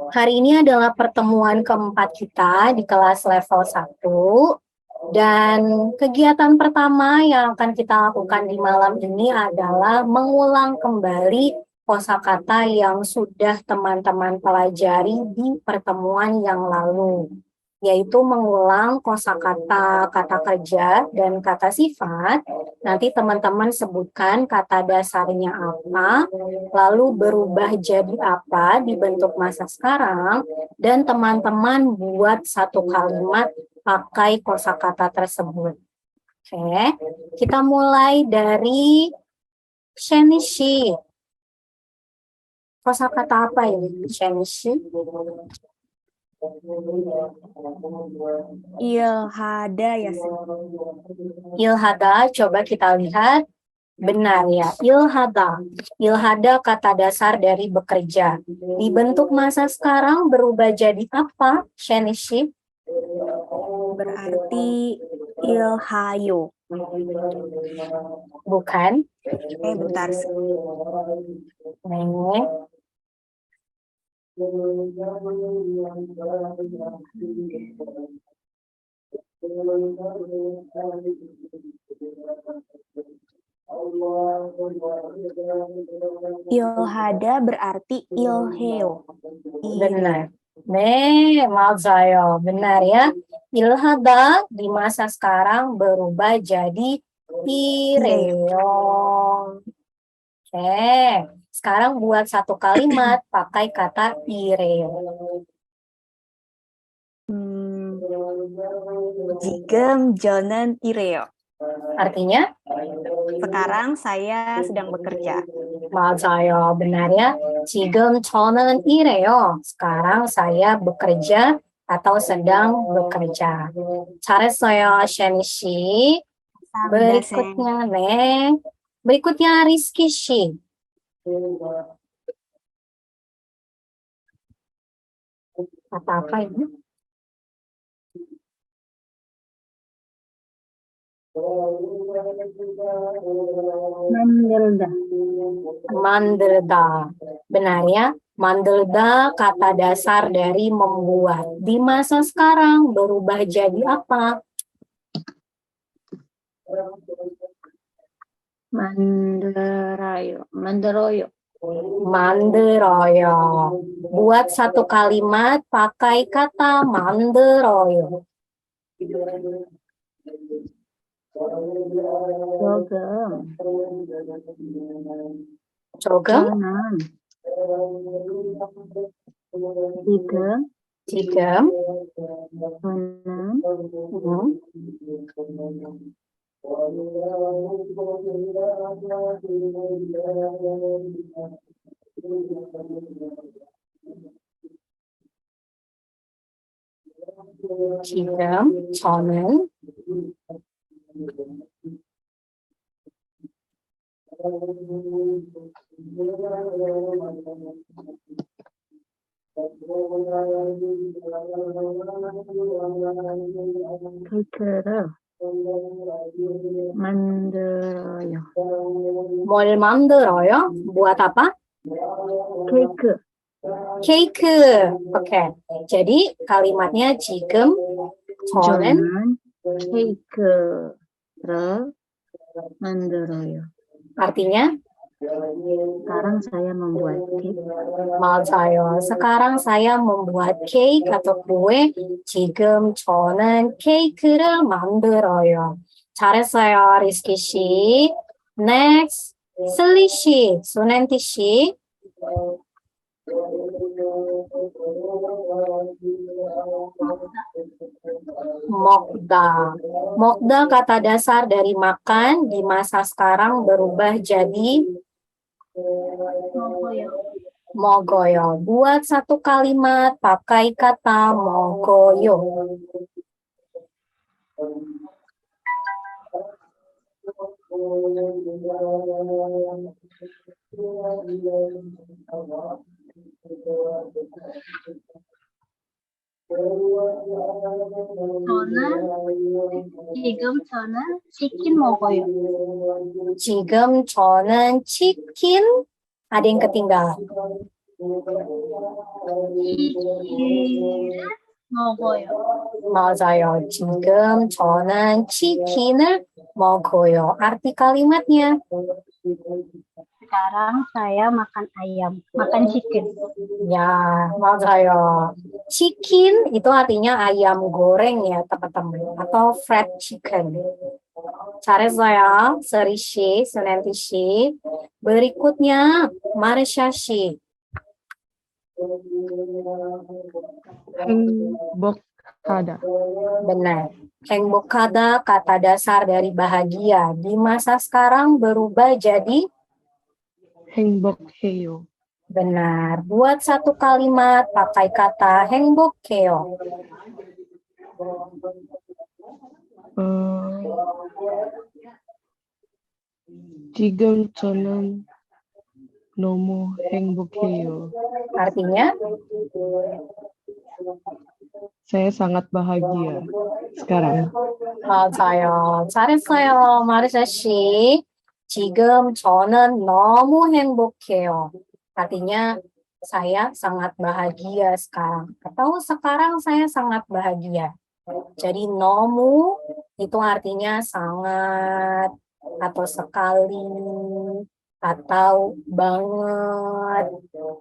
Hari ini adalah pertemuan keempat kita di kelas level 1. Dan kegiatan pertama yang akan kita lakukan di malam ini adalah mengulang kembali kosakata yang sudah teman-teman pelajari di pertemuan yang lalu, yaitu mengulang kosakata kata kerja dan kata sifat. Nanti teman-teman sebutkan kata dasarnya apa, lalu berubah jadi apa di bentuk masa sekarang, dan teman-teman buat satu kalimat pakai kosakata tersebut. Oke, kita mulai dari Shenichi. Kosakata apa ini, Shenichi? Ilhada ya, Ilhada, coba kita lihat. Benar ya, ilhada. Ilhada kata dasar dari bekerja. Di bentuk masa sekarang berubah jadi apa, Shenichi? berarti ilhayo. Bukan. Bentar. Nih. Ilhada berarti ilheo. Benar. Malzayo. Benar ya. Ilhada di masa sekarang berubah jadi ireo. Oke. Sekarang buat satu kalimat pakai kata ireo. Jikem jonen ireo. Artinya? Sekarang saya sedang bekerja. 맞아요. benar ya. 지금 저는 일해요. Sekarang saya bekerja atau sedang bekerja. 잘했어요, 샤니 씨. berikutnya, berikutnya Rizky 씨. Apa ini? Mandelda. Benar ya. Mandelda kata dasar dari membuat. Di masa sekarang berubah jadi apa? Manderoyo. Buat satu kalimat pakai kata manderoyo. Cogem. Cigem. 지금 저는 케이크를 만들어요. 뭘 만들어요? Buat apa? 케이크. 케이크. Oke. Jadi kalimatnya 지금 저는 케이크를 만들어요. artinya sekarang saya membuat cake. 맞아요. Sekarang saya membuat cake atau kue. 지금 저는 케이크를 만들어요. 잘했어요, 리스키 씨. Next, 슬리 씨, 수넨티 씨. Mokda. Mokda kata dasar dari makan di masa sekarang berubah jadi mogoyo. Buat satu kalimat pakai kata mogoyo. 지금 저는 치킨 먹어요. 지금 저는 치킨 Ada yang ketinggalan. 먹어요. 맞아요. 지금 저는 치킨을 먹어요. Arti kalimatnya. Sekarang saya makan ayam, makan chicken. Ya, 맞아요. Chicken itu artinya ayam goreng ya, teman-teman. Atau fried chicken. 잘했어요. 서리 씨, 수난티 씨. Berikutnya, Marsha 씨. 행복하다. Benar. 행복하다 kata dasar dari bahagia. Di masa sekarang berubah jadi 행복해요. benar. Buat satu kalimat pakai kata 행복해요. 어, 지금 저는 너무 행복해요. Artinya, saya sangat bahagia sekarang. 맞아요. 잘했어요, 마르샤 씨. 지금 저는 너무 행복해요. Artinya, saya sangat bahagia sekarang. Atau sekarang saya sangat bahagia. Jadi nomu itu artinya sangat atau sekali atau banget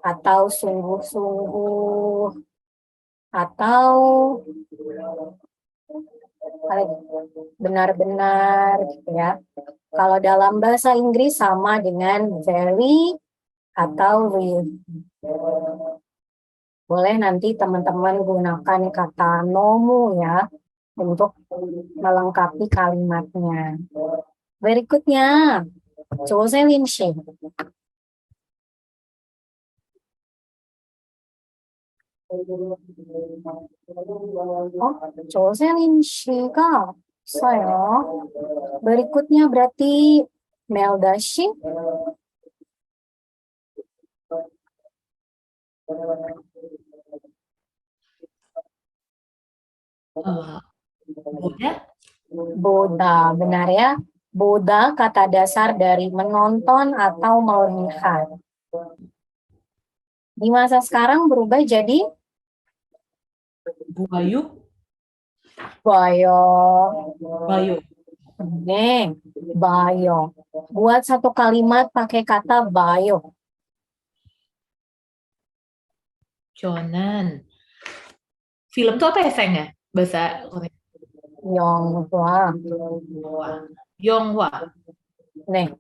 atau sungguh-sungguh atau benar-benar gitu ya. Kalau dalam bahasa Inggris sama dengan very atau really. Boleh nanti teman-teman gunakan kata nomu ya untuk melengkapi kalimatnya. Berikutnya, 조세린 씨. 조세린 씨가 없어요. Berikutnya berarti Melda 씨. Boda, Boda, benar ya. Boda kata dasar dari menonton atau melihat. Di masa sekarang berubah jadi buayu, bayo. bayo, Nih, bayo. Buat satu kalimat pakai kata bayo. Jonan. Film tuh apa ya, Seng ya? Bahasa Korea. Yonghwa. Yonghwa. Nih,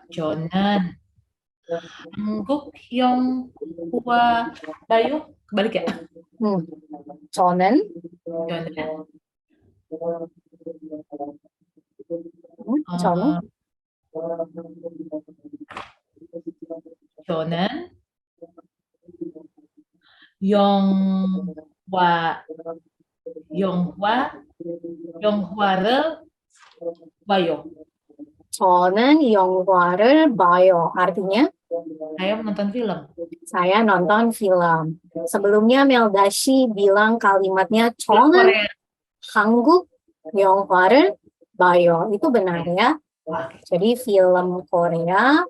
Jonan. Angguk Yonghwa bayo. Balik ya. 저는 Jonan. 저는 Jonan. Yonghwa. Yonghwa를 bayo. 저는 영화를 봐요. Artinya, Saya menonton film. saya nonton film. Sebelumnya Meldashi bilang kalimatnya Film 저는 Korea. 한국 영화를 봐요. Itu benar ya. Jadi film Korea,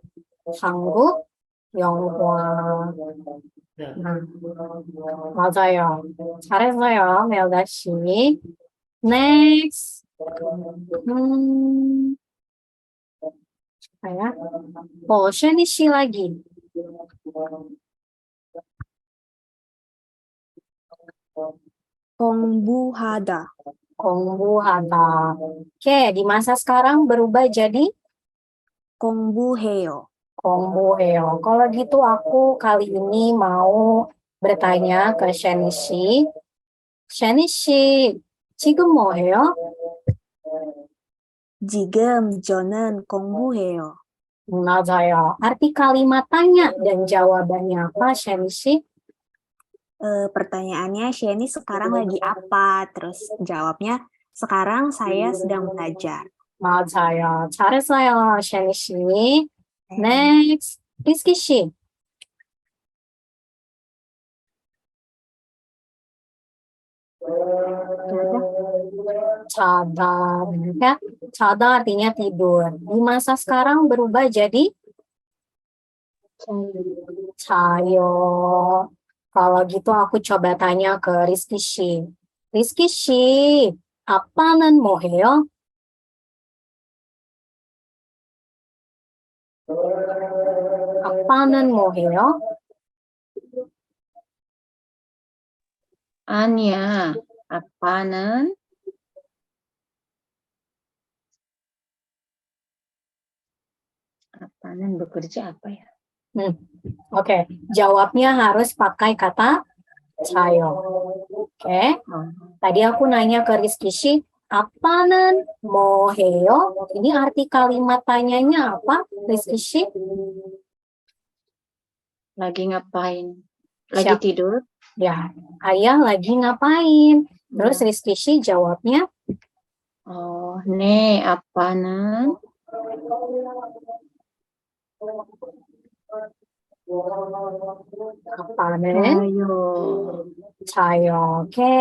한국 영화. Nah, 맞아요. 잘했어요, 멜다씨. Next. Saya. 셔니 씨 lagi. 공부하다. 공부하다. Oke, di masa sekarang berubah jadi 공부해요. 공부해요. Kalau gitu aku kali ini mau bertanya ke Shani Shi. Shani Shi, 지금 뭐해요? 지금 저는 공부해요. 맞아요. Arti kalimat tanya dan jawabannya apa, Shani Shi? Pertanyaannya, Sheni sekarang lagi apa? Terus jawabnya, sekarang saya sedang belajar. 맞아요. 잘했어요, Shani Shi. Next, Rizky Shi. Cada, ya. Cada artinya tidur. Di masa sekarang berubah jadi Cayo. Kalau gitu aku coba tanya ke Rizky Shi. Rizky Shi, apa는 뭐해요? 아빠는 뭐해요? 아니야. 아빠는 bekerja apa ya? Oke, jawabnya harus pakai kata cayo. Oke, tadi aku nanya ke Rizky Shi, apa는 뭐해요? Ini arti kalimat tanyanya apa, Rizky Shi? Lagi ngapain? Lagi Siap. tidur? Ya, ayah lagi ngapain? Terus Rizky Shi jawabnya, Oh, 네, 아빠는 apa는 자요. cayo. Oke.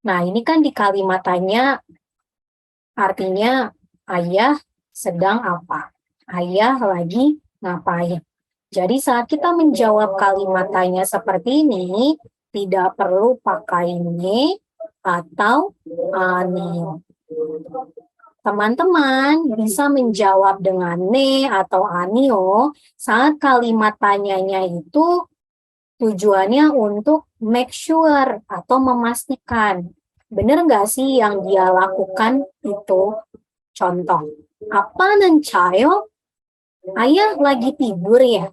Nah, ini kan di kalimat tanya artinya ayah sedang apa? Ayah lagi ngapain? Jadi saat kita menjawab kalimat tanya seperti ini, tidak perlu pakai ne atau ani. Teman-teman bisa menjawab dengan ne atau anio saat kalimat tanyanya itu tujuannya untuk make sure atau memastikan. Benar nggak sih yang dia lakukan itu? Contoh, apa는 자요? Ayah lagi tidur ya?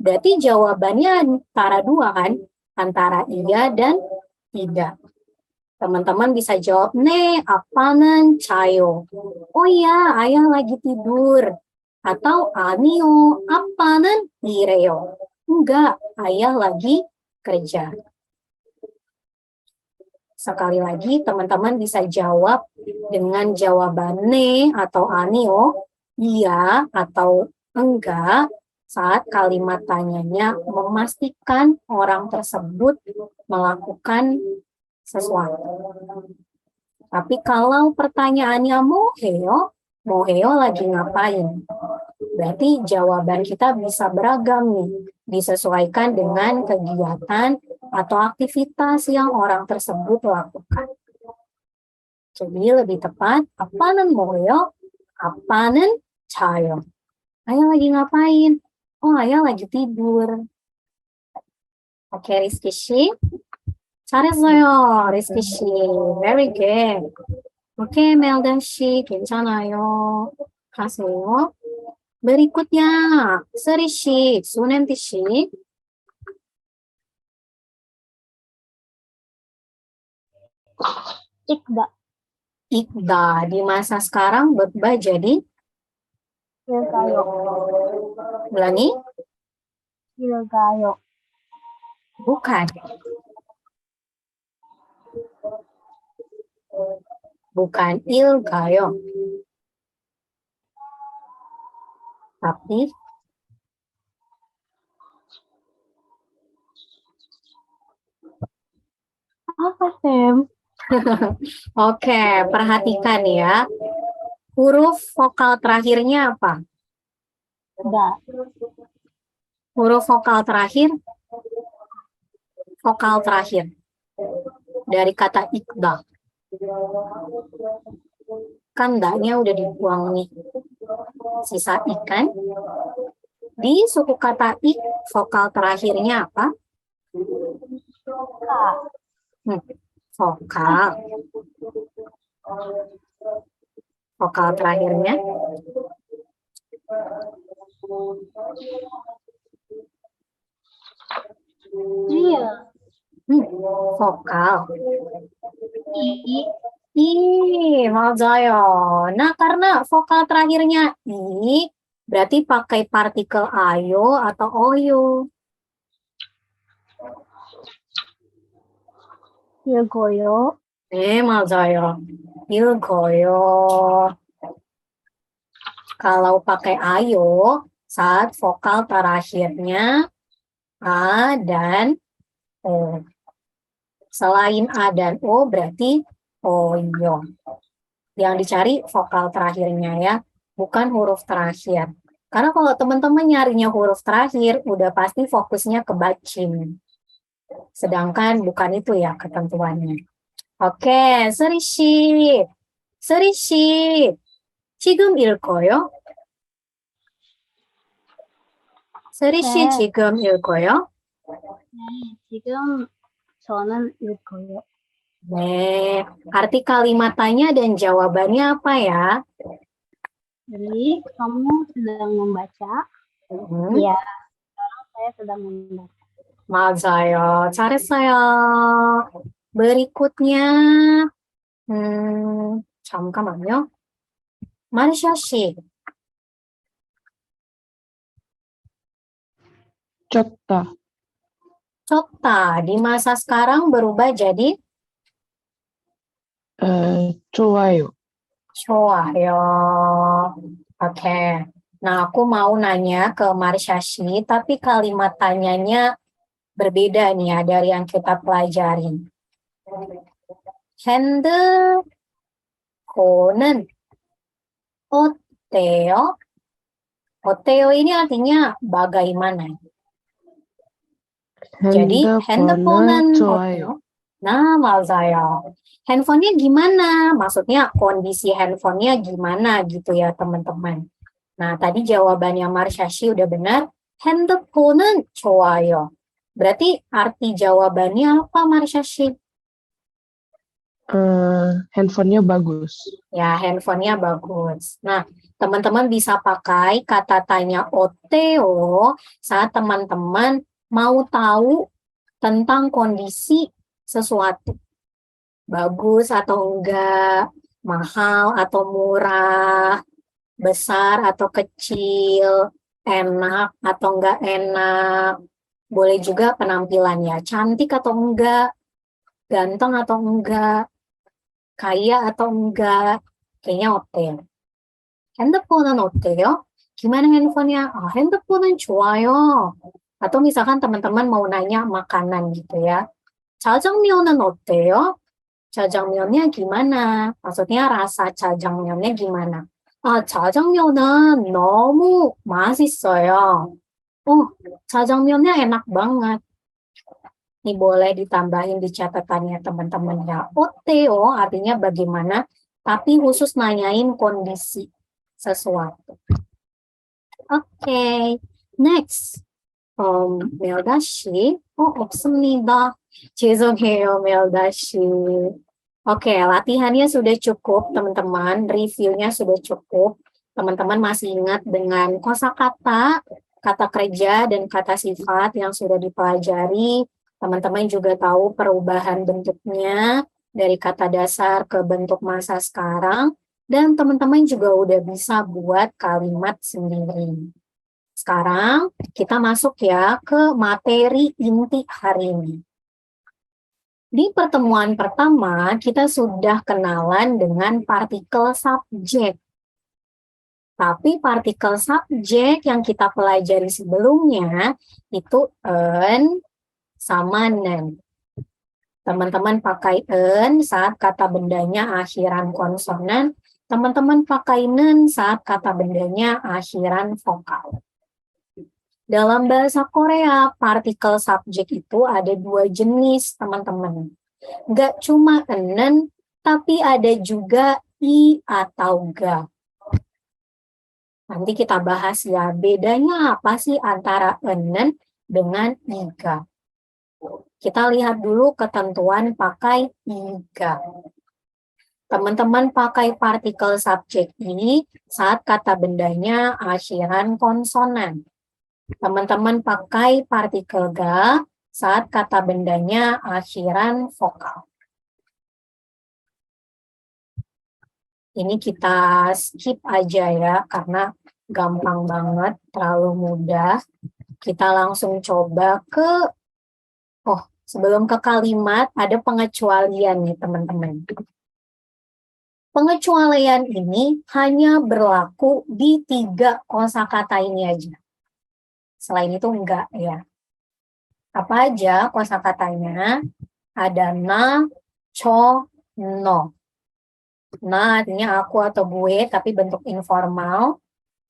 Berarti jawabannya antara dua kan? Antara iya dan tidak. Teman-teman bisa jawab, ne, apa는 자요? Oh iya, ayah lagi tidur. Atau 아니요, 아빠는 일해요. Enggak, ayah lagi kerja. Sekali lagi, teman-teman bisa jawab dengan jawaban ne atau anio, iya atau enggak, saat kalimat tanyanya memastikan orang tersebut melakukan sesuatu. Tapi kalau pertanyaannya moheo lagi ngapain? Berarti jawaban kita bisa beragam nih, disesuaikan dengan kegiatan atau aktivitas yang orang tersebut lakukan. Jadi lebih tepat, apa는 뭐예요? apa는 자요? Ayah lagi ngapain? Oh, ayah lagi tidur. Oke, Rizky Shi. 잘했어요, Rizky Shi. Very good. 오케이, 멜다 씨, 괜찮아요. 가세요. berikutnya, Seri Shi, Sunanti Shi. Ikda. Ikda, di masa sekarang berubah jadi, Ilgayo. ulangi, Ilgayo. bukan. Bukan ilgayo. Tapi, Apa, Sam? oke, perhatikan ya. Huruf vokal terakhirnya apa? Da. Huruf vokal terakhir dari kata ikda. Kan da-nya udah dibuang nih. Sisa ikan. Di suku kata ik, vokal terakhirnya apa? Ka. Vokal. Vokal terakhirnya Iya. vokal. I. 맞아요. Nah, karena vokal terakhirnya i, berarti pakai partikel ayo atau oyo. Ilgoyo. 맞아요. 읽어요. Kalau pakai ayo, saat vokal terakhirnya a dan o. Selain a dan o berarti oyo. Yang dicari vokal terakhirnya ya, bukan huruf terakhir. Karena kalau teman-teman nyarinya huruf terakhir, udah pasti fokusnya ke bacin. Sedangkan bukan itu ya ketentuannya. Oke, Serishi. Serishi. 지금 읽어요? Serishi 네. 지금 읽어요? 네, 지금 저는 읽어요. 네, arti kalimat tanya dan jawabannya apa ya? Jadi, kamu sedang membaca? Hmm, Iya, saya sedang membaca. 맞아요. 잘했어요. berikutnya, 잠깐만요. 마르샤 씨, 좋다. 좋다. Di masa sekarang berubah jadi 좋아요. 좋아요. Oke. Nah, aku mau nanya ke Marsha Shi, tapi kalimat tanyanya berbeda nih ya dari yang kita pelajari. 핸드폰은 어때요? 어때요 ini artinya bagaimana? Jadi 핸드폰은 핸드폰은 좋아요. 어때요? Nah, 맞아요. Handphonenya gimana? Maksudnya kondisi handphonenya gimana gitu ya teman-teman. Nah, tadi jawabannya Marshashi udah benar. 핸드폰은 좋아요. Berarti arti jawabannya apa Marshashi? handphonenya bagus. Ya, handphonenya bagus. Nah, teman-teman bisa pakai kata tanya Oteo saat teman-teman mau tahu tentang kondisi sesuatu. Bagus atau enggak, mahal atau murah, besar atau kecil, enak atau enggak enak. Boleh juga penampilannya, cantik atau enggak, ganteng atau enggak, kaya atau enggak. Kayaknya hotel. 핸드폰은 어때요? Gimana handphonenya? 핸드폰은 좋아요. Atau misalkan teman-teman mau nanya makanan gitu ya. 짜장면은 어때요? 짜장면nya gimana? Maksudnya rasa 짜장면nya gimana? 짜장면은 너무 맛있어요. 짜장면nya enak banget. Ini boleh ditambahin di catatannya teman-teman ya. Oteo artinya bagaimana, tapi khusus nanyain kondisi sesuatu. Oke, next. 멜다 씨. 없습니다. 죄송해요, 멜다 씨. Oke, latihannya sudah cukup, teman-teman. Reviewnya sudah cukup. Teman-teman masih ingat dengan kosakata, kata kerja, dan kata sifat yang sudah dipelajari. Teman-teman juga tahu perubahan bentuknya dari kata dasar ke bentuk masa sekarang. Dan teman-teman juga udah bisa buat kalimat sendiri. Sekarang kita masuk ya ke materi inti hari ini. Di pertemuan pertama, kita sudah kenalan dengan partikel subjek. Tapi partikel subjek yang kita pelajari sebelumnya itu en sama nen. Teman-teman pakai en saat kata bendanya akhiran konsonan. Teman-teman pakai nen saat kata bendanya akhiran vokal. Dalam bahasa Korea, partikel subjek itu ada dua jenis, teman-teman. Nggak cuma enen, tapi ada juga i atau ga. Nanti kita bahas ya, bedanya apa sih antara enen dengan iga. Kita lihat dulu ketentuan pakai iga. Teman-teman pakai partikel subjek ini saat kata bendanya akhiran konsonan. Teman-teman pakai partikel ga saat kata bendanya akhiran vokal. Ini kita skip aja ya, karena gampang banget, terlalu mudah. Kita langsung coba ke, sebelum ke kalimat, ada pengecualian nih teman-teman. Pengecualian ini hanya berlaku di 3 kosakata ini aja. Selain itu enggak ya. Apa aja kosakatanya? Ada na, cho, no. Na artinya aku atau gue, tapi bentuk informal.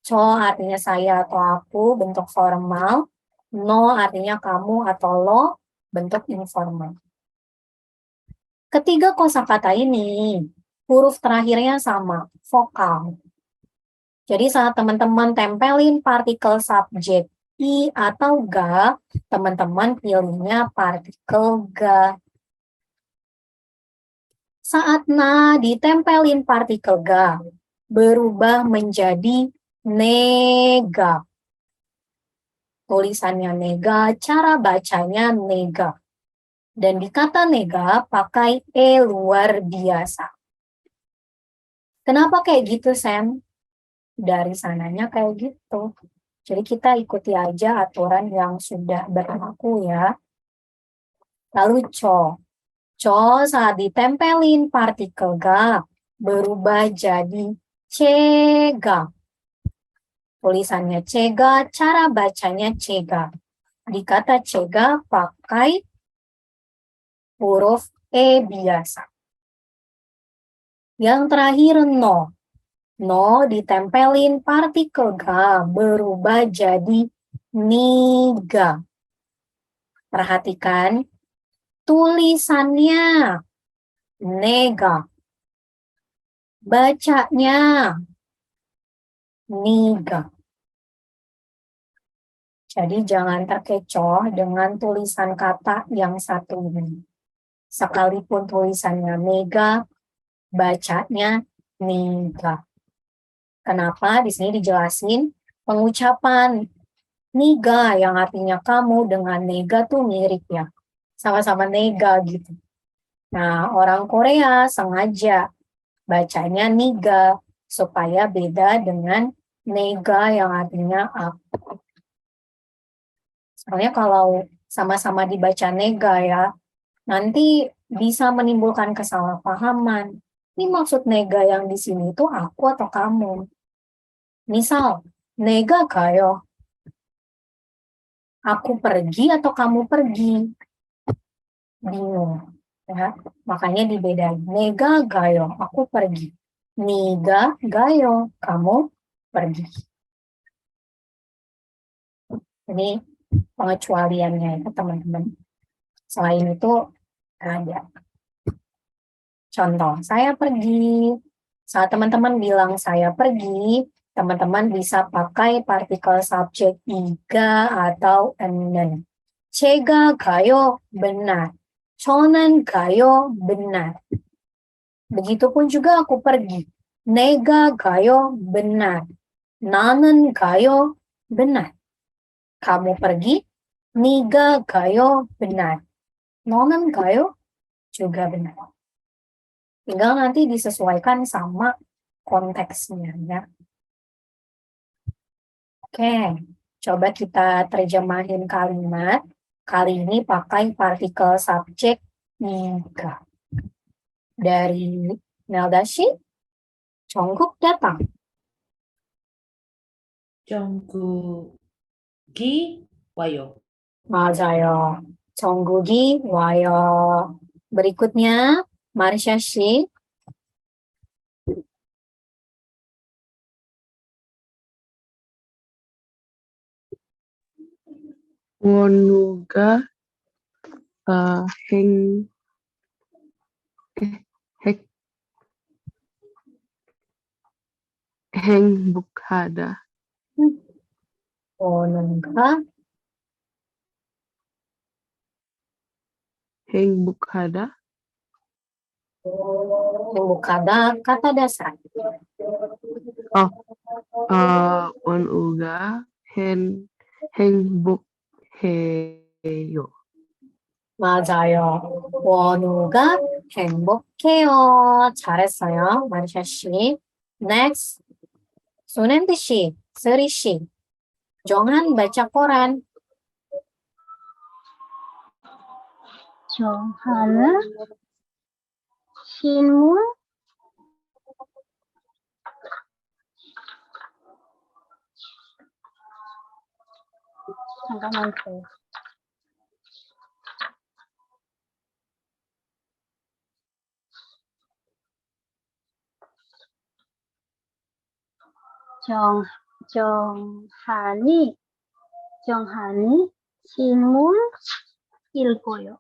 Cho artinya saya atau aku, bentuk formal. No artinya kamu atau lo, bentuk informal. Ketiga kosakata ini, huruf terakhirnya sama, vokal. Jadi saat teman-teman tempelin partikel subjek I atau ga, teman-teman pilihnya partikel ga. Saat na ditempelin partikel ga, berubah menjadi nega. Tulisannya nega, cara bacanya nega. Dan di kata nega pakai e luar biasa. Kenapa kayak gitu, Sam? Dari sananya kayak gitu. Jadi kita ikuti aja aturan yang sudah berlaku ya. Lalu co. Co saat ditempelin partikel ga berubah jadi cega. Tulisannya cega, cara bacanya cega. Di kata cega pakai huruf e biasa. Yang terakhir no. No ditempelin partikel ga berubah jadi niga. Perhatikan tulisannya nega. Bacanya niga. Jadi jangan terkecoh dengan tulisan kata yang satu ini. Sekalipun tulisannya nega, bacanya niga. Kenapa? Di sini dijelasin pengucapan niga yang artinya kamu dengan nega tuh mirip ya. Sama-sama nega gitu. Nah, orang Korea sengaja bacanya niga supaya beda dengan nega yang artinya aku. Soalnya kalau sama-sama dibaca nega ya, nanti bisa menimbulkan kesalahpahaman. Ini maksud nega yang di sini itu aku atau kamu. Misal, nega kayo, aku pergi atau kamu pergi. Bingung. Ya, makanya dibedain. Nega gayo, aku pergi. Niga gayo, kamu pergi. Ini pengecualiannya ya teman-teman. Selain itu ada. Contoh, saya pergi. Saat teman-teman bilang saya pergi, teman-teman bisa pakai partikel subjek iga atau enen. Cega gayo benar. Chonan gayo benar. Begitupun juga aku pergi. Nega gayo benar. Nanen gayo benar. Kamu pergi. Niga gayo benar. Nonen gayo juga benar. Tinggal nanti disesuaikan sama konteksnya ya. Oke, coba kita terjemahin kalimat. Kali ini pakai partikel subjek niga. Dari Meldashi, Jongkook datang. 정국이 와요. 맞아요. 정국이 와요. Berikutnya, Marsha Shi. 원우가 행 행- 행복하다. 오는가? 행복하다. 행복하다. kata dasar. 원우가 행복해요. 맞아요. 원우가 행복해요. 잘했어요, 마르샤 씨. Next, Sunenti 씨, Seri 씨. Jangan baca koran. 저하는 신문 잠깐만 더. 정한이 신문 읽어요.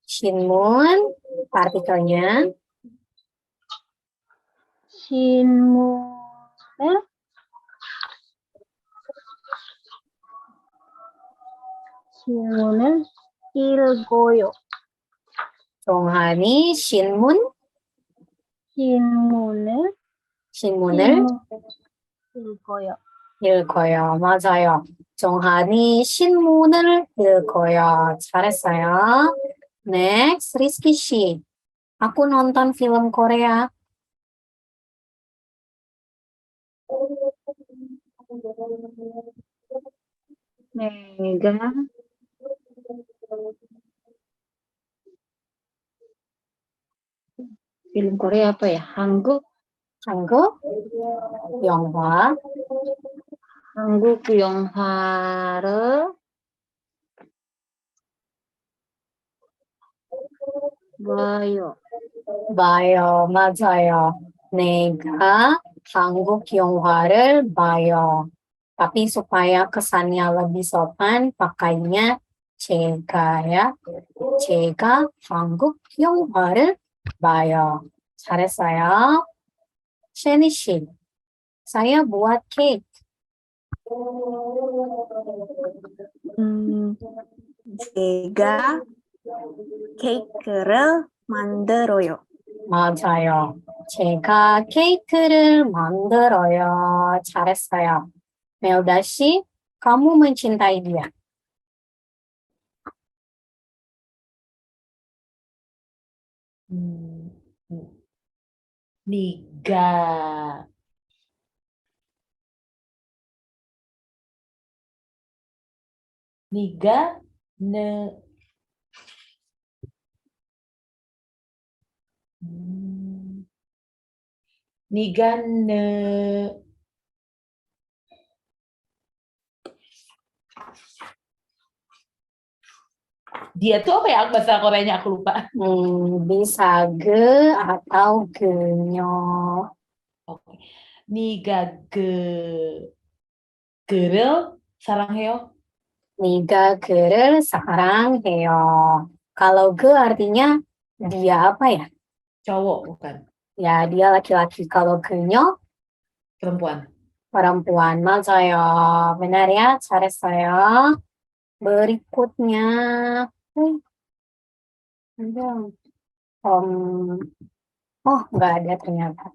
신문, partikelnya. 신문을 읽어요. 정한이 신문을 신문을 읽어요. 읽어요. 맞아요. 정한이 신문을 읽어요. 잘했어요. Next, Rizky Shi. Aku nonton film Korea. 내가 film Korea apa ya? 한국 영화. 영화를 봐요. 맞아요. 내가 한국 영화를 봐요. Tapi supaya kesannya lebih sopan, pakainya 제가 ya. 제가 한국 영화를 봐요. 잘했어요. Sheni Shi, saya buat cake. 제가 케이크를 만들어요. 맞아요. 제가 케이크를 만들어요. 잘했어요. Melda Shi, kamu mencintai dia. Niga. Niga ne Niga ne Dia tuh apa ya bahasa Koreanya aku lupa. Bisa ge atau genyo. Oke. Niga gerel sarangheyo. Niga gerel sarangheyo. Kalau ge artinya dia apa ya? Cowok bukan? Ya, dia laki-laki. Kalau genyo Perempuan. 맞아요. Benar ya, 잘했어요. Berikutnya, nggak ada ternyata.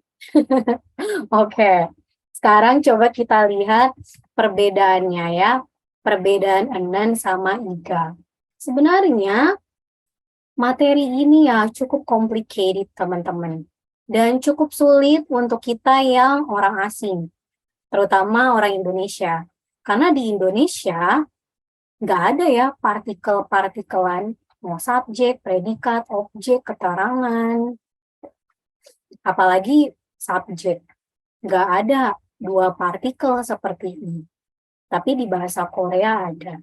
Oke, sekarang coba kita lihat perbedaannya ya. Perbedaan Enan sama Iga. Sebenarnya materi ini ya cukup complicated teman-teman. Dan cukup sulit untuk kita yang orang asing. Terutama orang Indonesia. Karena di Indonesia nggak ada ya partikel-partikelan, mau subjek, predikat, objek, keterangan. Apalagi subjek. Nggak ada dua partikel seperti ini. Tapi di bahasa Korea ada.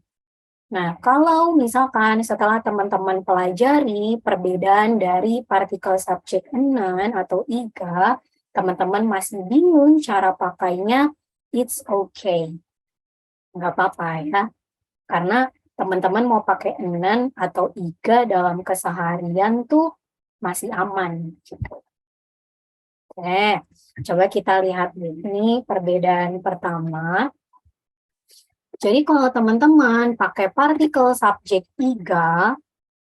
Nah, kalau misalkan setelah teman-teman pelajari perbedaan dari partikel subjek enan atau iga, teman-teman masih bingung cara pakainya, it's okay. Nggak apa-apa ya. Karena teman-teman mau pakai enan atau iga dalam keseharian tuh masih aman. Gitu. Oke, coba kita lihat ini perbedaan pertama. Jadi kalau teman-teman pakai partikel subjek iga,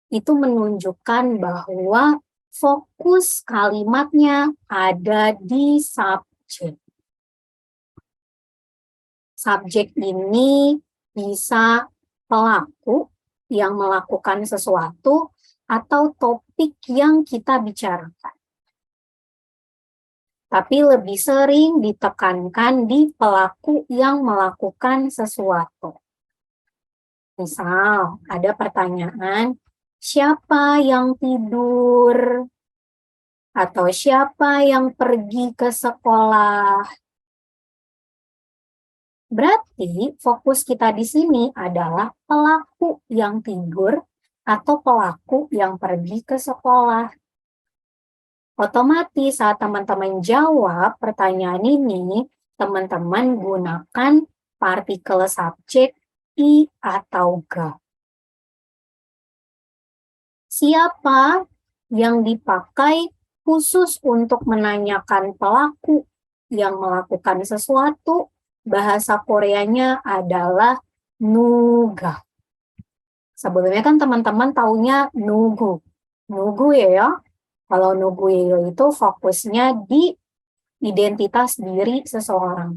itu menunjukkan bahwa fokus kalimatnya ada di subjek. Subjek ini bisa pelaku yang melakukan sesuatu atau topik yang kita bicarakan. Tapi lebih sering ditekankan di pelaku yang melakukan sesuatu. Misal, ada pertanyaan, siapa yang tidur? Atau siapa yang pergi ke sekolah? Berarti fokus kita di sini adalah pelaku yang tidur atau pelaku yang pergi ke sekolah. Otomatis saat teman-teman jawab pertanyaan ini, teman-teman gunakan partikel subjek I atau ga. Siapa yang dipakai khusus untuk menanyakan pelaku yang melakukan sesuatu? Bahasa Koreanya adalah nuga. Sebelumnya kan teman-teman taunya nugu. Nugu ya. Kalau nugu itu fokusnya di identitas diri seseorang.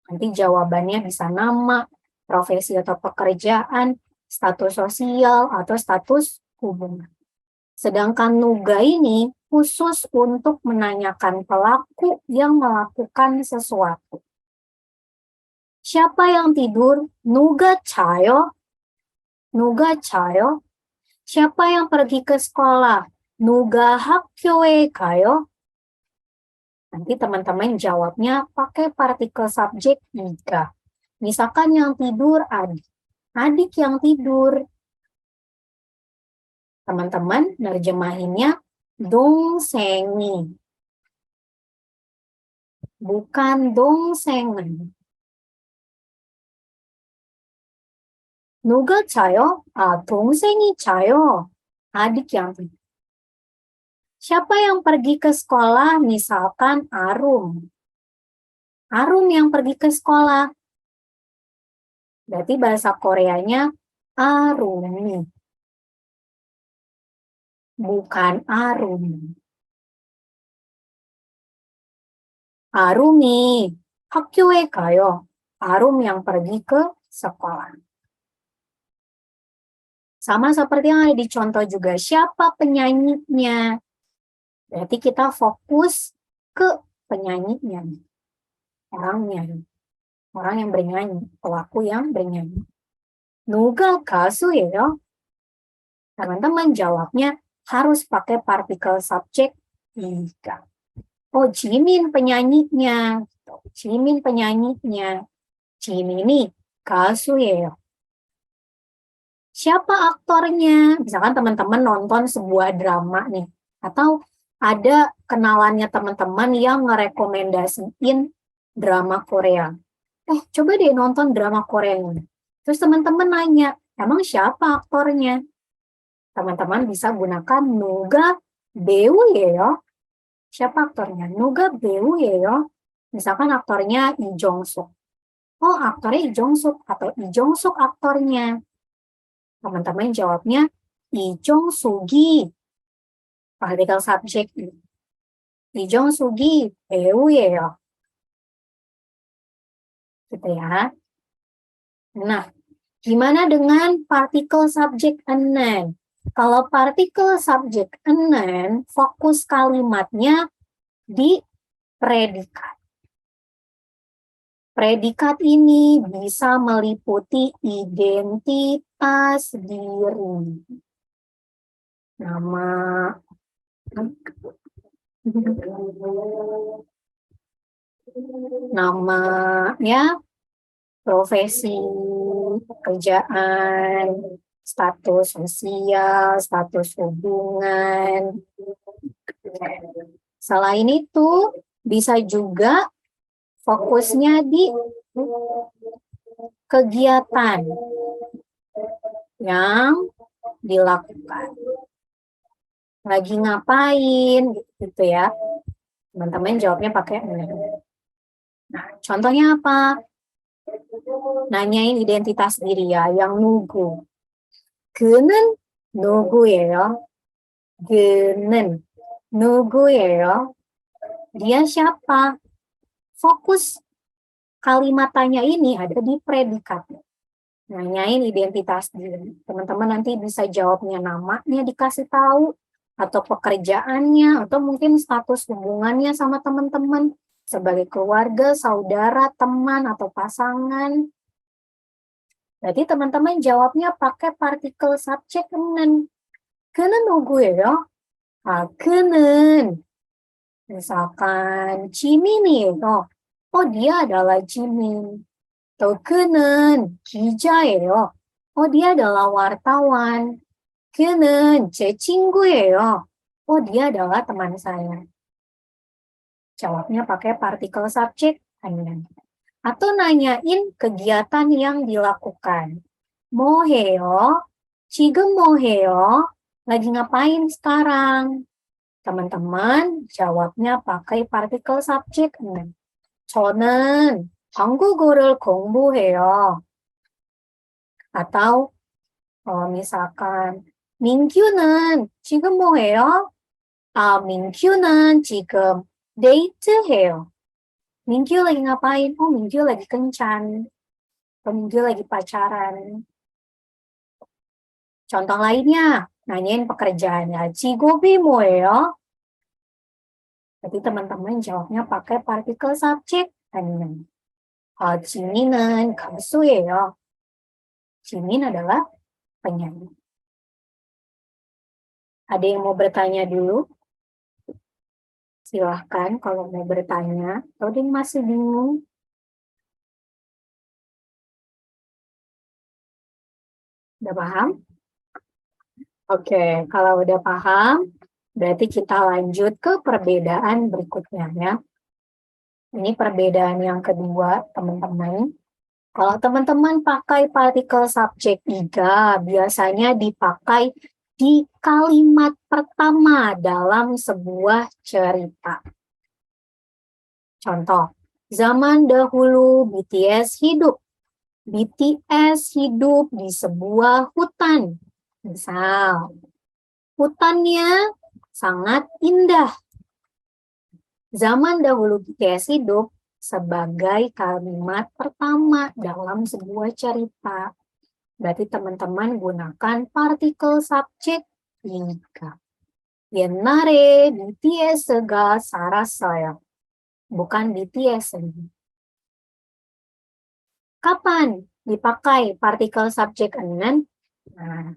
Nanti jawabannya bisa nama, profesi atau pekerjaan, status sosial, atau status hubungan. Sedangkan nuga ini khusus untuk menanyakan pelaku yang melakukan sesuatu. Siapa yang tidur? Nuga cayo. Nuga cayo. Siapa yang pergi ke sekolah? Nuga 학교에 가요. Nanti teman-teman jawabnya pakai partikel subjek iga. Misalkan yang tidur adik. Adik yang tidur. Teman-teman nerjemahinnya 동생이. Bukan 동생은. 누가 자요? 동생이 자요. Adik yang tidur. Siapa yang pergi ke sekolah? Misalkan Arum. Arum yang pergi ke sekolah. Berarti bahasa Koreanya Arumi. Bukan Arum. Arumi. 학교에 가요. Arum yang pergi ke sekolah. Sama seperti yang ada di contoh juga. Siapa penyanyinya? Berarti kita fokus ke penyanyinya. Orangnya. Orang yang bernyanyi. Pelaku yang bernyanyi. 누가 가수예요? Teman-teman jawabnya harus pakai partikel subjek iga. Oh, Jimin penyanyinya. Jimin penyanyinya. Jimin ini 가수예요. Siapa aktornya? Misalkan teman-teman nonton sebuah drama nih. Atau ada kenalannya teman-teman yang ngerekomendasiin drama Korea. Coba deh nonton drama Korea ini. Terus teman-teman nanya, emang siapa aktornya? Teman-teman bisa gunakan 누가 배우예요? Siapa aktornya? 누가 배우예요? Misalkan aktornya Lee Jong Suk. Oh, aktornya Lee Jong Suk atau Lee Jong Suk aktornya. Teman-teman jawabnya Lee Jong Suk이. Partikel subjek Lee Jong Suk이 배우예요. Gitu ya. Nah, gimana dengan partikel subjek enen? Kalau partikel subjek enen, fokus kalimatnya di predikat. Predikat ini bisa meliputi identitas diri. Nama, namanya, profesi, pekerjaan, status sosial, status hubungan. Selain itu, bisa juga fokusnya di kegiatan yang dilakukan. Lagi ngapain, gitu ya. Teman-teman jawabnya pakai enen. Nah, contohnya apa? Nanyain identitas diri ya, yang 누구. 그는 누구예요? 그는 누구예요? Dia siapa? Fokus kalimat tanya ini ada di predikatnya. Nanyain identitas diri. Teman-teman nanti bisa jawabnya namanya dikasih tahu, atau pekerjaannya, atau mungkin status hubungannya sama teman-teman, sebagai keluarga, saudara, teman, atau pasangan. Berarti teman-teman jawabnya pakai partikel subjek enen. 그는 누구예요? 그는. Misalkan 지민이에요. Dia adalah Jimin. Atau 그는 기자예요. Dia adalah wartawan. 그는 제 친구예요. Dia adalah teman saya. Jawabnya pakai partikel subjek Atau nanyain kegiatan yang dilakukan. 뭐 해요? 지금 뭐 해요? Lagi ngapain sekarang? Teman-teman jawabnya pakai partikel subject. 저는 한국어를 공부해요. Atau misalkan 민규는 지금 뭐 해요? 민규는 지금 데이트해요. Minggu lagi ngapain? Oh, Minggu lagi kencan. Atau Minggu lagi pacaran. Contoh lainnya, nanyain pekerjaannya. 직업이 뭐예요? Jadi teman-teman jawabnya pakai partikel subject. 지민은 가수예요. 지민 adalah penyanyi. Ada yang mau bertanya dulu? Silahkan kalau mau bertanya. Atau ada yang masih bingung? Udah paham? Oke, kalau udah paham, berarti kita lanjut ke perbedaan berikutnya ya. Ini perbedaan yang kedua, teman-teman. Kalau teman-teman pakai partikel subjek iga, biasanya dipakai di kalimat pertama dalam sebuah cerita. Contoh, zaman dahulu BTS hidup. BTS hidup di sebuah hutan. Misal, hutannya sangat indah. Zaman dahulu BTS hidup sebagai kalimat pertama dalam sebuah cerita. Berarti teman-teman gunakan partikel subjek 이가. 옛날에 BTS가 살았어요. Bukan BTS. Kapan dipakai partikel subjek enen? Nah,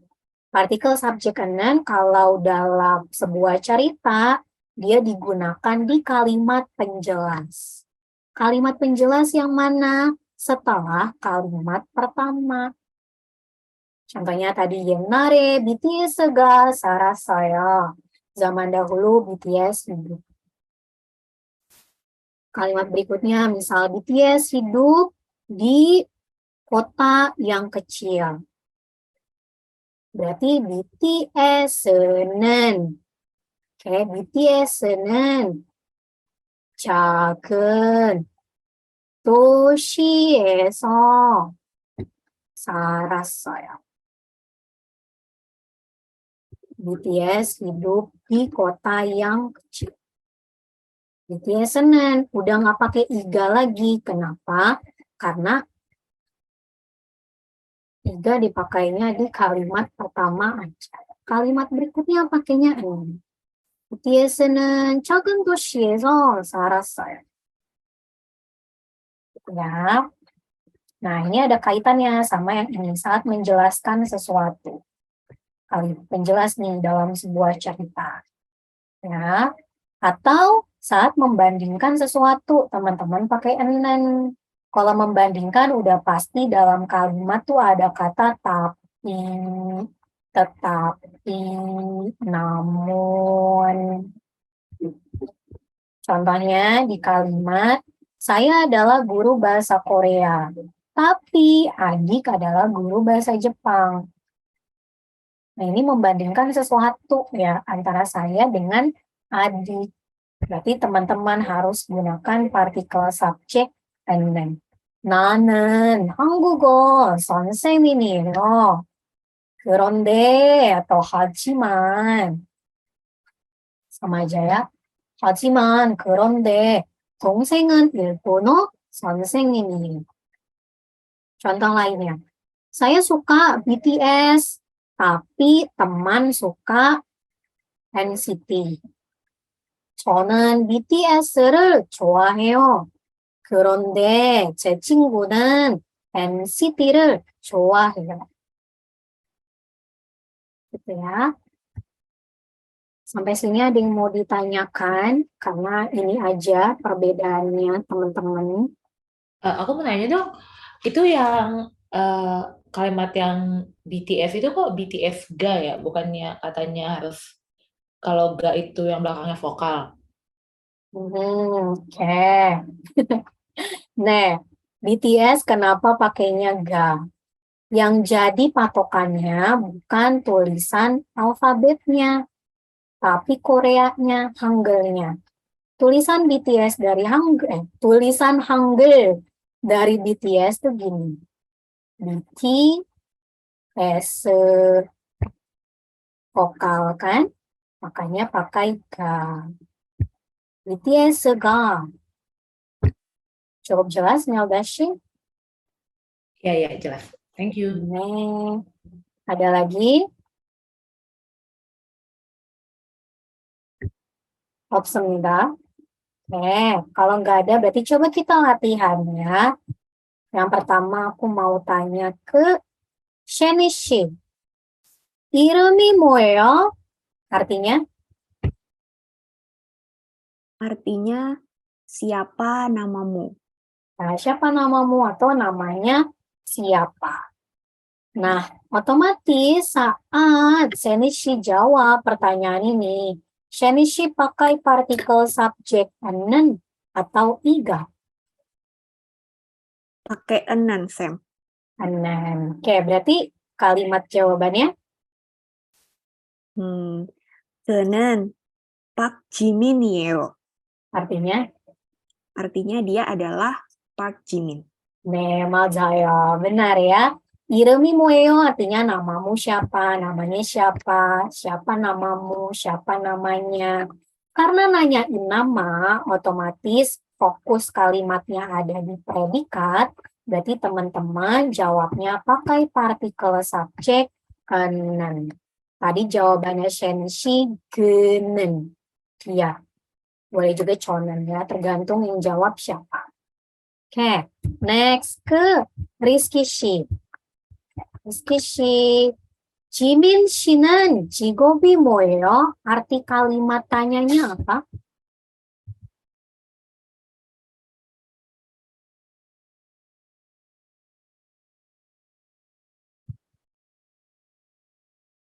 partikel subjek enen kalau dalam sebuah cerita, dia digunakan di kalimat penjelas. Kalimat penjelas yang mana? Setelah kalimat pertama. Contohnya tadi, 옛날에 BTS가 살았어요. Zaman dahulu BTS hidup. Kalimat berikutnya, misal BTS hidup di kota yang kecil. Berarti BTS는, BTS는 작은 도시에서 살았어요. BTS hidup di kota yang kecil. BTS는 udah nggak pakai iga lagi. Kenapa? Karena iga dipakainya di kalimat pertama aja. Kalimat berikutnya pakainya ini. BTS는 작은 도시에서 살았어요. Ya. Nah, ini ada kaitannya sama yang ini saat menjelaskan sesuatu. Penjelas nih dalam sebuah cerita. Ya. Atau saat membandingkan sesuatu, teman-teman pakai enen. Kalau membandingkan udah pasti dalam kalimat tuh ada kata tapi, tetapi, namun. Contohnya di kalimat, saya adalah guru bahasa Korea, tapi adik adalah guru bahasa Jepang. Nah, ini membandingkan sesuatu ya antara saya dengan adik. Berarti teman-teman harus gunakan partikel subjek and 나는 한국어 선생님이에요. 그런데 atau 하지만 sama aja ya. 하지만 그런데 동생은 일본어 선생님이에요. Contoh lainnya. Saya suka BTS, tapi teman suka NCT. 저는 BTS를 좋아해요. 그런데 제 친구는 NCT를 좋아해요. Gitu ya. Sampai sini ada yang mau ditanyakan, karena ini aja perbedaannya teman-teman. Aku mau nanya dong, itu yang kalimat yang BTS itu kok BTS ga ya? Bukannya katanya harus kalau ga itu yang belakangnya vokal. Oke. Nah, BTS kenapa pakainya ga? Yang jadi patokannya bukan tulisan alfabetnya, tapi Koreanya, Hangulnya. Tulisan Hangul dari BTS tuh gini. BTS vokal kan, makanya pakai ga. BTS ga. Cukup jelas, Meldashi? Ya, ya, jelas. Thank you. Nih, ada lagi? 없습니다. Kalau nggak ada berarti coba kita latihan ya. Yang pertama aku mau tanya ke Sheni 씨. 이름이 뭐예요? Artinya, Artinya, siapa namamu? nah, siapa namamu atau namanya siapa? Nah, otomatis saat Sheni 씨 jawab pertanyaan ini, Sheni 씨 pakai partikel subjek 는 atau iga? Pakai enan, Sam. 는. Oke, berarti kalimat jawabannya 저는 박지민이에요. artinya Artinya dia adalah Park Jimin. 네, 맞아요. Benar ya. 이름이 뭐예요? Artinya namamu siapa, namanya siapa, siapa namamu, siapa namanya. Karena nanyain nama, otomatis fokus kalimatnya ada di predikat, berarti teman-teman jawabnya pakai partikel subjek 는. Tadi jawabannya Shenshi genen. Iya, boleh juga chonen ya, tergantung yang jawab siapa. Oke, next ke Rizky 씨. Rizky 씨, 지민 씨는 직업이 뭐예요? Arti kalimat tanyanya apa?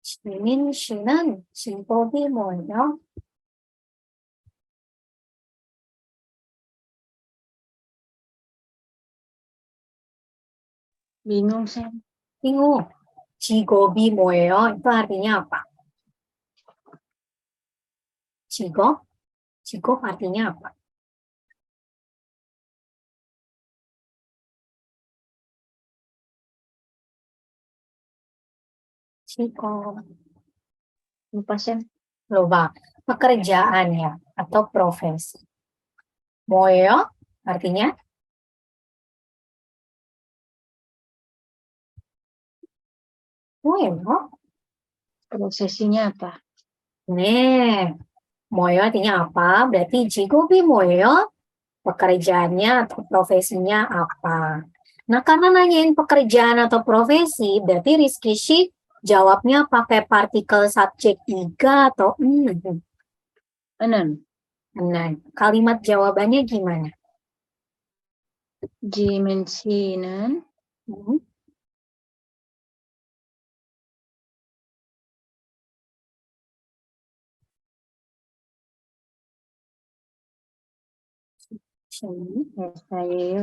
지민 씨는 직업이 뭐예요? Bingung, Sam. Bingung. 직업이 뭐예요? Itu artinya apa? 직업? 직업 artinya apa? 직업. Lupa, Sam. Lupa. Pekerjaan ya, atau profesi. 뭐예요? Artinya? 뭐예요? Prosesinya apa? 네. 뭐예요 artinya apa? Berarti 직업이 뭐예요? Pekerjaannya atau profesinya apa? Nah, karena nanyain pekerjaan atau profesi, berarti Rizky Syih jawabnya pakai partikel subjek iga atau nen. Enan. Nah, kalimat jawabannya gimana? Jimin 씨는 Hmm, sini. saya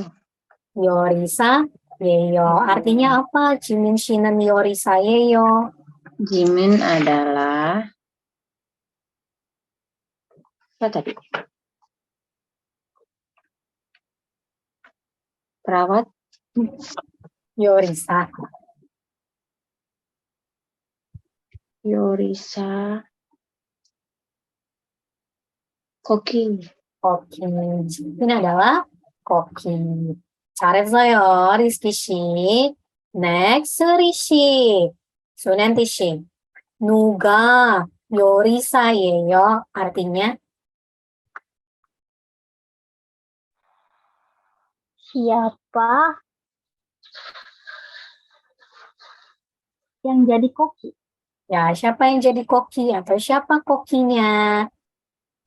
Yorisa yeyo. Artinya apa? Jimin Shinen Yorisa yeyo. Jimin adalah apa tadi? Perawat Yorisa. Yorisa Koki. Oke, ini adalah koki. 잘했어요, 리스키 씨. Next, 수리 씨. 수nen티 씨. 누가 요리사예요? Artinya, Siapa yang jadi koki? ya siapa yang jadi koki atau siapa kokinya?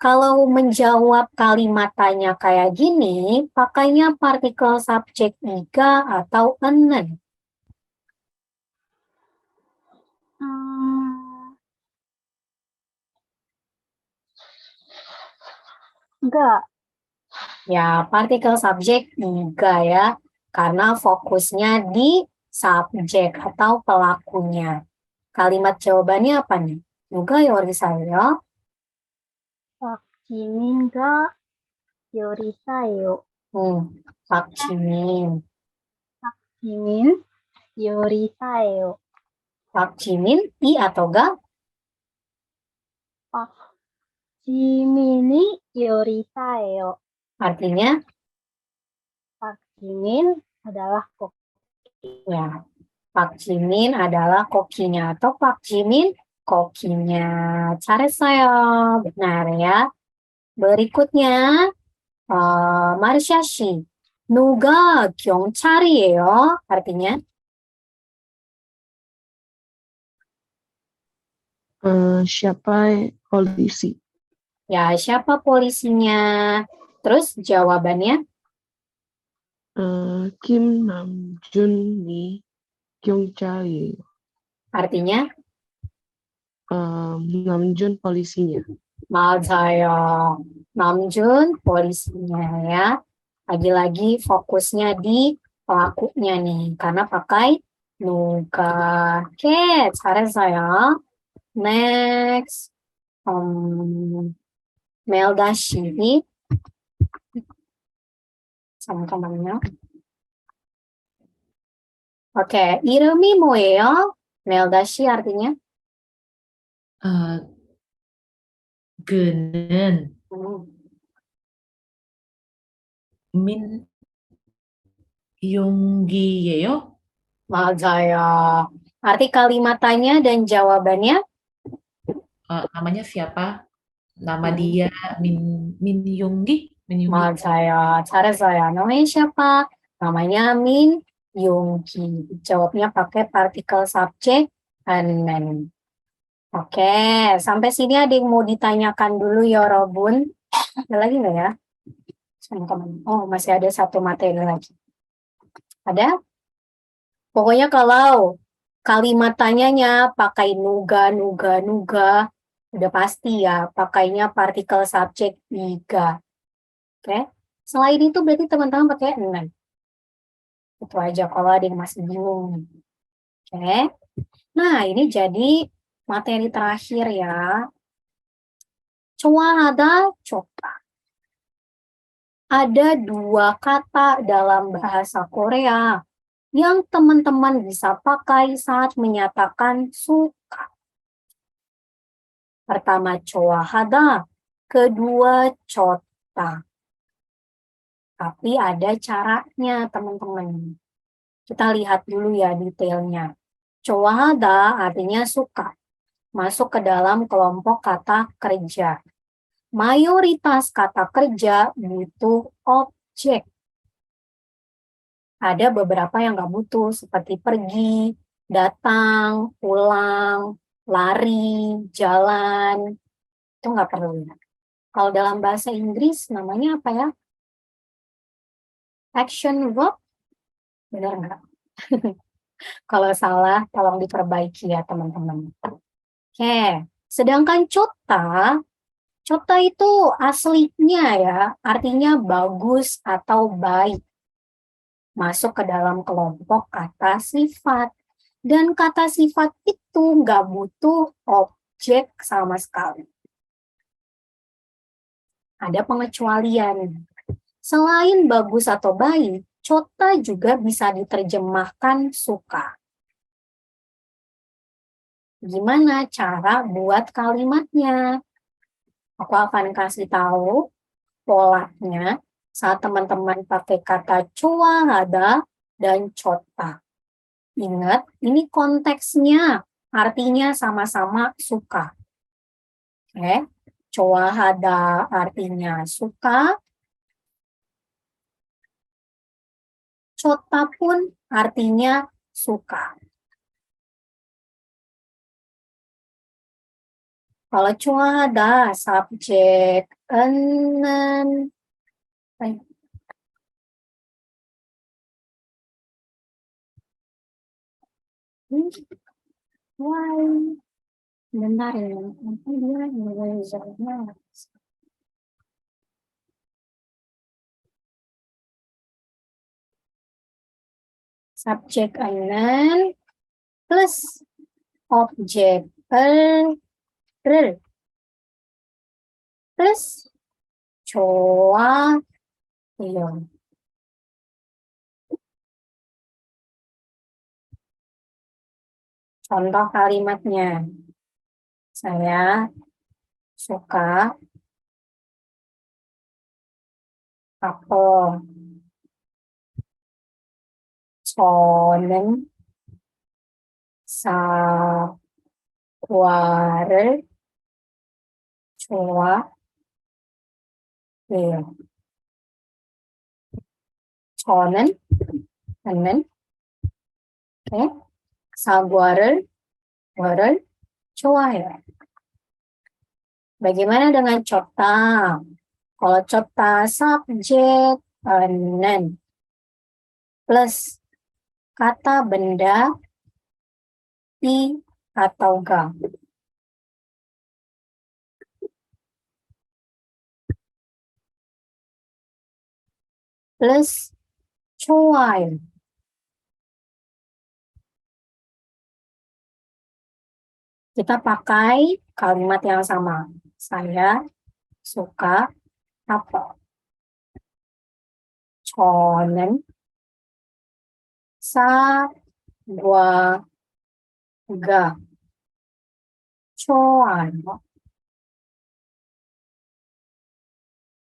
Kalau menjawab kalimat tanya kayak gini, pakainya partikel subjek iga atau enen. Hmm, enggak. Ya, partikel subjek juga ya, karena fokusnya di subjek atau pelakunya. Kalimat jawabannya apa nih? 누가 요리사예요? 박지민가 요리사예요. 박지민. 지민 요리사예요. 박지민, I atau ga? 박지민이 요리사예요. Artinya, 박지민 adalah kok. ya, Pak Jimin adalah kokinya atau Pak Jimin kokinya. 잘했어요. Benar ya. Berikutnya, Marsha Shi. 누가 경찰이에요? Artinya, Siapa polisi? ya siapa polisinya? Terus jawabannya, Kim Namjoon nih 경찰이에요. artinya, Namjoon polisinya. 맞아요. Namjoon polisinya ya. Lagi-lagi fokusnya di pelakunya nih, karena pakai nuga. Oke, 잘했어요. Next, Melda Shi. 잠깐만요. Oke, 이름이 뭐예요? Melda Shi artinya? 그는 Hmm, 민용기예요. 맞아요. Arti kalimat tanya dan jawabannya? namanya siapa? Nama Hmm, dia Min Yonggi. 맞아요. 잘했어요. namanya siapa? Namanya Min Yonggi. Jawabnya pakai partikel subjek nen. Oke, sampai sini ada yang mau ditanyakan dulu ya, Robun? Ada lagi nggak ya? Oh, masih ada satu materi lagi. Ada? Pokoknya kalau kalimat tanyanya pakai nuga, udah pasti ya, pakainya partikel subjek iga. Oke? Selain itu berarti teman-teman pakai nen. Itu aja kalau ada yang masih bingung. Oke? Nah, ini jadi materi terakhir ya. 좋아하다, 좋다. Ada dua kata dalam bahasa Korea yang teman-teman bisa pakai saat menyatakan suka. Pertama, 좋아하다. Kedua, 좋다. Tapi ada caranya, teman-teman. Kita lihat dulu ya detailnya. 좋아하다 artinya suka. Masuk ke dalam kelompok kata kerja. Mayoritas kata kerja butuh objek. Ada beberapa yang nggak butuh, seperti pergi, datang, pulang, lari, jalan. Itu nggak perlu. Kalau dalam bahasa Inggris namanya apa ya? Action verb? Benar nggak? Kalau salah, tolong diperbaiki ya teman-teman. Oke, sedangkan Cota itu aslinya ya, artinya bagus atau baik. Masuk ke dalam kelompok kata sifat. Dan kata sifat itu nggak butuh objek sama sekali. Ada pengecualian. Selain bagus atau baik, Cota juga bisa diterjemahkan suka. Gimana cara buat kalimatnya? Aku akan kasih tahu polanya saat teman-teman pakai kata ada dan cota. Ingat, ini konteksnya, artinya sama-sama suka. Oke, ada artinya suka, cota pun artinya suka. Kalau ada subjek enen, why? Bentar ya, nanti dia mulai subjek은 plus objek을 plus 좋아해요. Contoh kalimatnya. Saya suka apel. 저는 사과를 좋아해요. 저는 sagua를 좋아해요. Bagaimana dengan cota? Kalau cota subjek는 plus kata benda i atau ga. Plus 좋아요. Kita pakai kalimat yang sama. Saya suka apel. 저는 사과가 좋아요.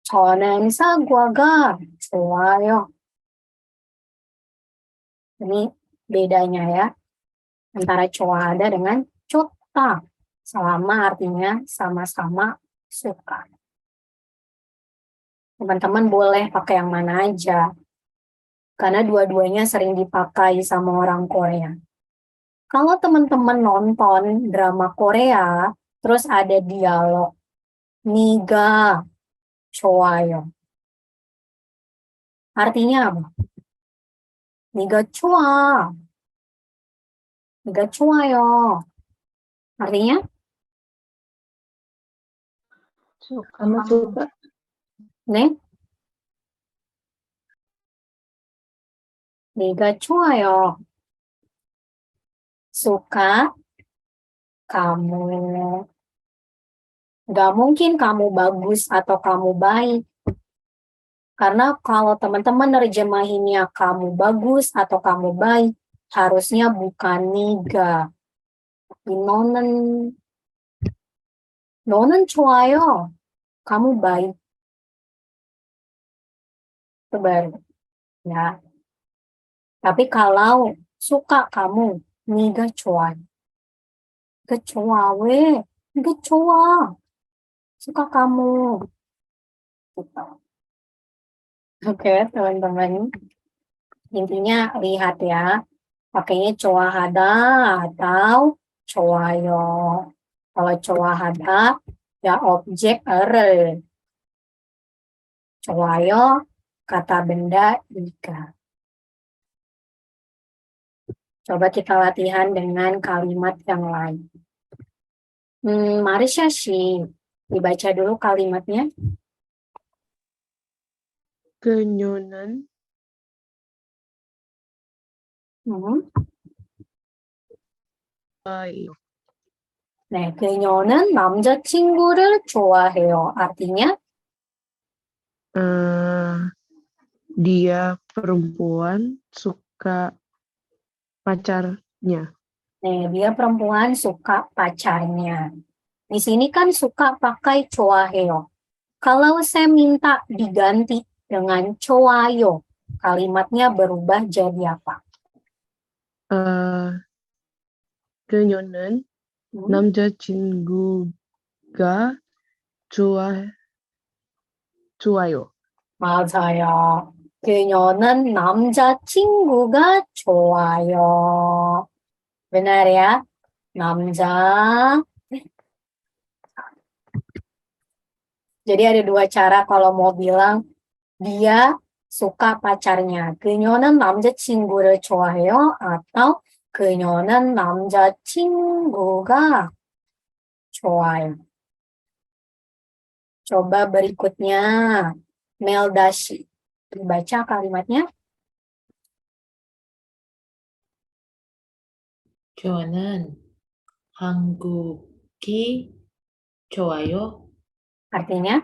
저는 사과가 좋아요. Ini bedanya ya, antara coada dengan cota. Selama artinya sama-sama suka. Teman-teman boleh pakai yang mana aja, karena dua-duanya sering dipakai sama orang Korea. Kalau teman-teman nonton drama Korea, terus ada dialog, 니가 좋아요. Artinya apa? 니가 좋아. 니가 좋아요. Artinya? Kamu suka? 네? 네가 좋아요. Suka kamu. Gak mungkin kamu bagus atau kamu baik. Karena kalau teman-teman nerjemahinnya kamu bagus atau kamu baik, harusnya bukan niga. Tapi 너는 좋아요. Kamu baik. Itu baru. Ya. Tapi kalau suka kamu, niga 좋아요. niga 좋아. 왜? niga 좋아. Suka kamu. Gitu. Oke, teman-teman. Intinya lihat ya. Pakainya 좋아하다 atau 좋아요. Kalau 좋아하다 ya objek을. 좋아요 kata benda jika. Coba kita latihan dengan kalimat yang lain. Marisha sih, dibaca dulu kalimatnya. 그녀는 좋아해요. 네, 그녀는 남자친구를 좋아해요. Artinya? Dia perempuan suka pacarnya. Nih, dia perempuan suka pacarnya. Di sini kan suka pakai 좋아해요. Kalau saya minta diganti dengan 좋아요, kalimatnya berubah jadi apa? 그녀는 남자친구가 좋아요. 맞아요. 그녀는 남자친구가 좋아요. Benar ya? 남자. Jadi ada dua cara kalau mau bilang dia suka pacarnya. 그녀는 남자친구를 좋아해요. atau 그녀는 남자친구가 좋아요. Coba berikutnya. Meldashi. Dibaca kalimatnya. 저는 한국이 좋아요. Artinya,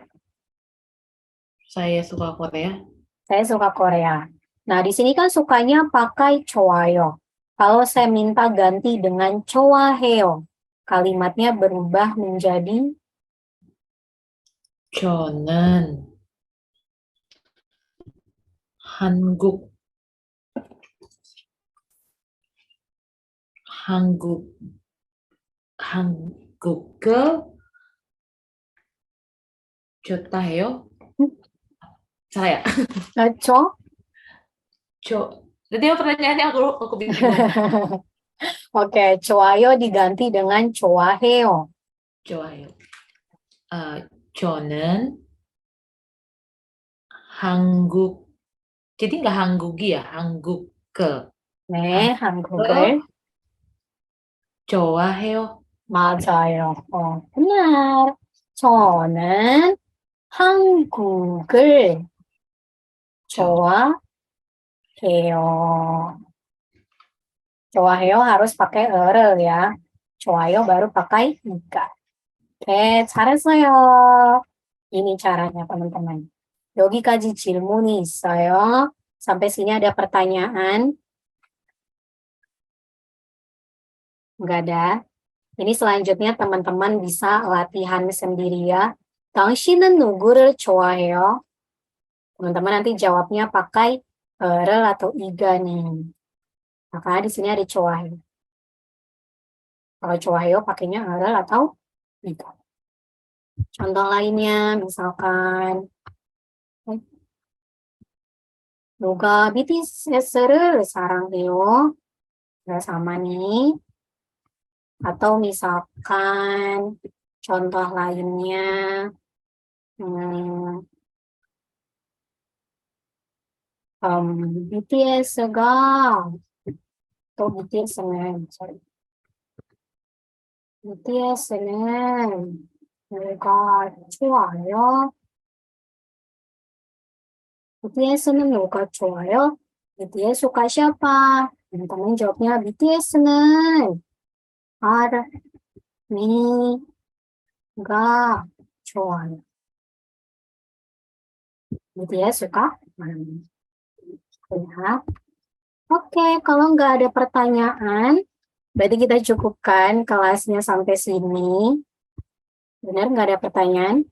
Saya suka Korea. saya suka Korea. Nah, di sini kan sukanya pakai 좋아요. Kalau saya minta ganti dengan 좋아해요, kalimatnya berubah menjadi 저는 한국 한국을 좋다 해요. Salah ya? 저 Tadi pertanyaannya aku bingung. Oke, 좋아요 diganti dengan 좋아해요. 좋아요. 저는 한국, jadi nggak 한국이 ya, 한국을 네, 한국을 좋아해요. 맞아요. benar. 저는 한국을 좋아해요. 좋아해요 harus pakai ere ya. 좋아요 baru pakai 이가. Oke, 잘했어요. Ini caranya teman-teman. 여기까지 질문이 있어요. Sampai sini ada pertanyaan? Enggak ada. Ini selanjutnya teman-teman bisa latihan sendiri ya. 당신은 누구를 좋아해요? Teman-teman nanti jawabnya pakai rel atau iga nih. Maka di sini ada 좋아해요. Kalau 좋아해요 pakainya rel atau iga. Contoh lainnya misalkan 누가 BTS를 사랑해요? Udah sama nih. Atau misalkan contoh lainnya BTS가 atau BTS는 sorry. BTS는 누가 좋아요? BTS는 누가 좋아요? BTS suka siapa? Teman-teman jawabnya BTS는 ARMY가 좋아요. BTS suka mana? Ya. Oke, kalau nggak ada pertanyaan, berarti kita cukupkan kelasnya sampai sini. Benar nggak ada pertanyaan?